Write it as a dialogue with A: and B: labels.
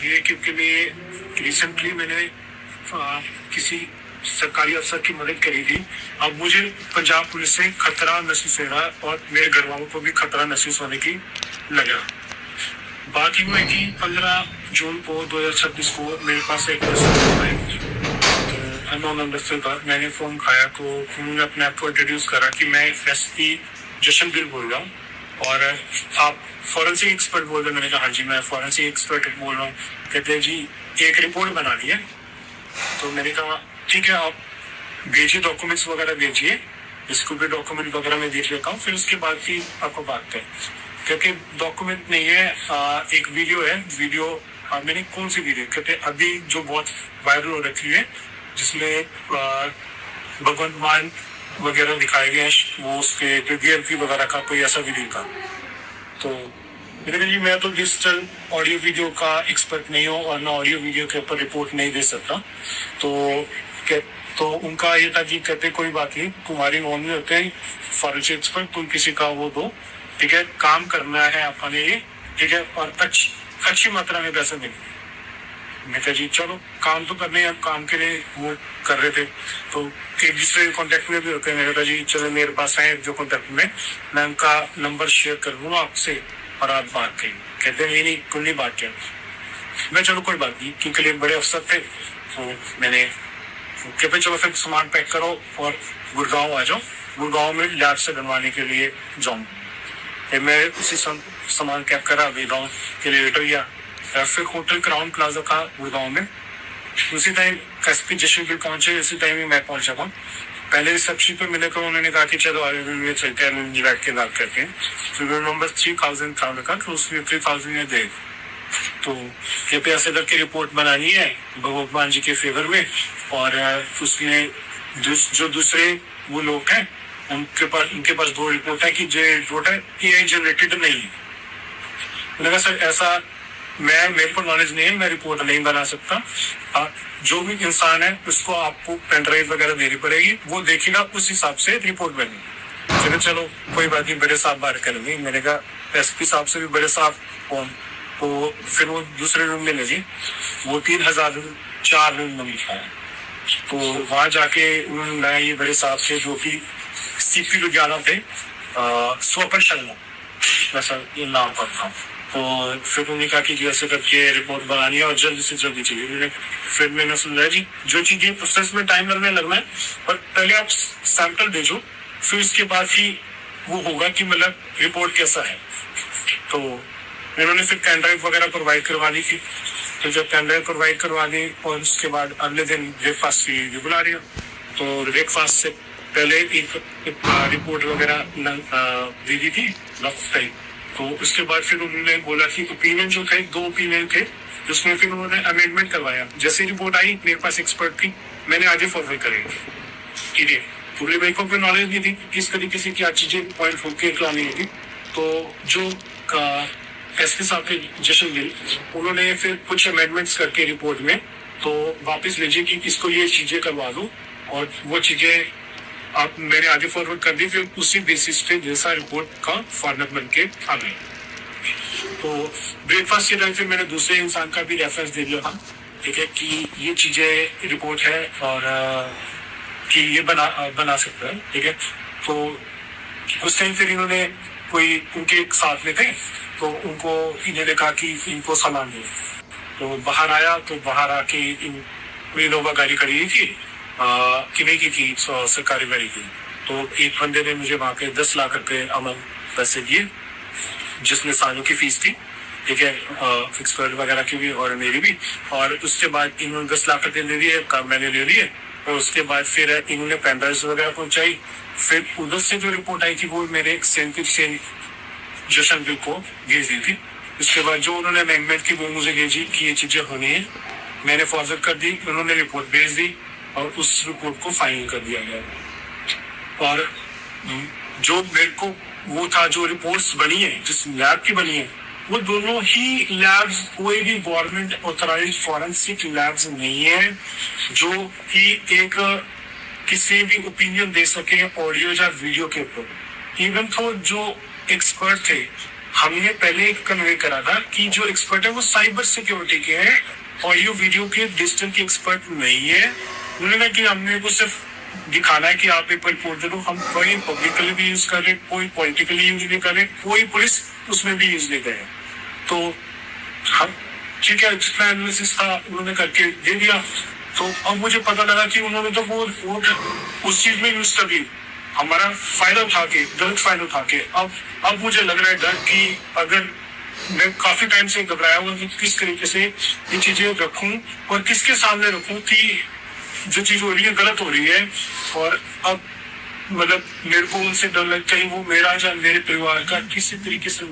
A: ये क्योंकि मैं रिसेंटली मैंने किसी सरकारी अफसर की मदद करी थी। अब मुझे पंजाब पुलिस से खतरा महसूस हो रहा है और मेरे घर वालों को भी खतरा महसूस होने की लग रहा। बात यूँ है कि 15 जून को 2026 को मेरे पास एक अननोन नंबर से मैंने फोन खाया तो उन्होंने अपने आप को इंट्रोड्यूस करा कि मैं एसपी जशनवीर बोल रहा हूँ और आप फॉरेंसिक एक्सपर्ट बोल रहे हैं। मैंने कहा हाँ जी मैं फॉरेंसिक एक्सपर्ट बोल रहा हूँ। कहते हैं जी एक रिपोर्ट बनानी है। तो मैंने कहा ठीक है आप भेजिए डॉक्यूमेंट्स वगैरह भेजिए, इसको भी डॉक्यूमेंट वगैरह मैं देख लेता हूँ, फिर उसके बाद ही आपको बात करें। क्योंकि डॉक्यूमेंट नहीं है, एक वीडियो है। वीडियो मैंने कौन सी वीडियो कहते अभी जो बहुत वायरल हो रखी है जिसमें भगवंत मान वगैरह दिखाए गए हैं, वो उसके डीएलपी वगैरह का कोई ऐसा वीडियो था। तो मैंने जी मैं तो डिजिटल ऑडियो वीडियो का एक्सपर्ट नहीं हूँ और ना ऑडियो वीडियो के ऊपर रिपोर्ट नहीं दे सकता। तो उनका ये था कि कहते कोई बात नहीं, तुम्हारी नॉन में होते हैं फॉरेंसिक एक्सपर्ट, तुम किसी का वो दो, ठीक है, काम करना है अपने ये, ठीक है, और अच्छी मात्रा में पैसे मिलेंगे। मैं कहा जी चलो काम तो करने हैं, काम के लिए वो कर रहे थे। तो एक दूसरे कॉन्टेक्ट में भी होते हैं। मैंने कहा जी चलो मेरे पास है जो कॉन्टेक्ट में, मैं उनका नंबर शेयर कर दूंगा आपसे और आप बात करेंगे। कहते हैं नहीं कुछ नहीं बात किया। मैं चलो कोई बात नहीं, क्योंकि लिए बड़े अफसर थे तो मैंने कहते चलो फिर सामान पैक करो और गुड़गांव आ जाओ, गुड़गांव में लैब से बनवाने के लिए जाऊँ। मैं उसी सामान पैक करा गुड़गांव के लिए लेटर गया। फिर होटल क्राउन प्लाजा का गुड़गांव में उसी टाइम एसपी जशनवीर पहुंचे, उसी टाइम ही मैं पहुंचा था। पहले रिसेप्शन पे मिले तो उन्होंने कहा कि चलो आगे चलते हैं बैठ के बात करते हैं। तो नंबर 3000 था उनका, तो उसमें 3000 में दे। तो KPS की रिपोर्ट बनानी है भगवान जी के फेवर में और उसमें जो दूसरे वो लोग हैं उनके पास 2 रिपोर्ट है कि जो रिपोर्ट है AI जनरेटेड नहीं है। मैंने कहा सर ऐसा मेरे को नॉलेज नहीं है, मैं रिपोर्ट नहीं बना सकता। जो भी इंसान है उसको आपको पेन ड्राइव वगैरह देनी पड़ेगी, वो देखेगा उस हिसाब से रिपोर्ट बनेगी। चलो कोई बात नहीं, बड़े साहब बात करेंगे। मैंने कहा एसपी साहब से भी बड़े साहब कौन? तो फिर वो दूसरे रूम में ले जी, वो 3004 रूम में लिखा है। तो वहां जाके उन्होंने ये बड़े साहब से जो कि CP लुधियाना थे, स्वपन शर्मा वैसा ये नाम पर था। तो फिर उन्होंने कहा कि ऐसे करके रिपोर्ट बनानी है और जल्दी से जल्दी चाहिए। फिर मैंने सुना जी जो चीजें प्रोसेस में टाइम लगना है, पर पहले आप सैंपल भेजो, फिर इसके बाद ही वो होगा कि मतलब रिपोर्ट कैसा है। तो इन्होंने फिर पेन ड्राइव वगैरह प्रोवाइड करवा दी थी। तो जब पेन ड्राइव प्रोवाइड करवा दी और उसके बाद अगले दिन ब्रेकफास्ट की बुला रही, तो ब्रेकफास्ट से पहले एक रिपोर्ट वगैरह दे दी थी टाइम। तो उसके बाद फिर उन्होंने बोला कि ओपिनियन जो थे 2 ओपिनियन थे, जिसमें फिर उन्होंने अमेंडमेंट करवाया। जैसे रिपोर्ट आई मेरे पास एक्सपर्ट थी, मैंने आगे फॉरवर्ड करेंगे, ठीक है। पूरे भाई को भी नॉलेज नहीं थी किस तरीके से क्या चीजें पॉइंट होकर लानी थी। तो जो एसपी साहब थे जशनवीर, उन्होंने फिर कुछ अमेंडमेंट्स करके रिपोर्ट में तो वापस भेजी कि इसको ये चीजें करवा दो, और वो चीजें आप मैंने आगे फॉरवर्ड कर दी। फिर उसी बेसिस पे जैसा रिपोर्ट का फॉर्मेट बन के आ गई। तो ब्रेकफास्ट के टाइम फिर मैंने दूसरे इंसान का भी रेफरेंस दे दिया था, ठीक है, कि ये चीजें रिपोर्ट है और कि ये बना सकता है, ठीक है। तो उस टाइम फिर इन्होंने कोई उनके एक साथ में थे, तो उनको इन्होंने कहा कि इनको सामान दो। तो बाहर आया, तो बाहर आके इनोवा गाड़ी खड़ी थी, किन्हीं की थी, सरकारी गाड़ी की। तो एक बंदे ने मुझे वहां के 10 लाख रुपए अमल पैसे दिए, जिसमें सालों की फीस थी, ठीक है, फिक्स वगैरह की भी और मेरी भी। और उसके बाद इन्होंने 10 लाख रुपए ले लिए, मैंने ले लिए। और उसके बाद फिर इन्होंने पेन ड्राइव वगैरह पहुंचाई। फिर उधर से जो रिपोर्ट आई थी वो मेरे सेंटिव जशनवीर को भेज दी थी। उसके बाद जो उन्होंने अमेंडमेंट की वो मुझे भेजी कि ये चीजें होनी है, मैंने फॉरवर्ड कर दी, उन्होंने रिपोर्ट भेज दी और उस रिपोर्ट को फाइनल कर दिया गया। और जो मेरे को वो था, जो रिपोर्ट्स बनी है जिस लैब की बनी है, वो दोनों ही लैब्स कोई भी गवर्नमेंट ऑथराइज्ड फॉरेंसिक लैब्स नहीं है जो कि एक किसी भी ओपिनियन दे सके ऑडियो या वीडियो के ऊपर। इवन तो जो एक्सपर्ट थे हमने पहले कन्वे करा था कि जो एक्सपर्ट है वो साइबर सिक्योरिटी के हैं, ऑडियो वीडियो के डिजिटल के एक्सपर्ट नहीं है। उन्होंने कहा कि हमने को सिर्फ दिखाना है कि आप पेपर रिपोर्ट दे दो। हम कोई पब्लिकली भी यूज कर रहे, कोई पॉलिटिकली यूज नहीं कर रहे, कोई पुलिस उसमें भी यूज नहीं कर रहे। तो हम ठीक है, जितना एनालिसिस था उन्होंने करके दे दिया। तो अब मुझे पता लगा कि उन्होंने तो वो उस चीज में यूज कर दी, हमारा फायदा उठा के, गलत फायदा उठा के। अब मुझे लग रहा है डर कि अगर मैं काफी टाइम से घबराया हुआ कि किस तरीके से ये चीजें रखूं और किसके सामने रखूं कि जो चीज हो रही है गलत हो रही है। और अब मतलब मेरे को उनसे डर लगता है वो मेरा या मेरे परिवार का किसी तरीके से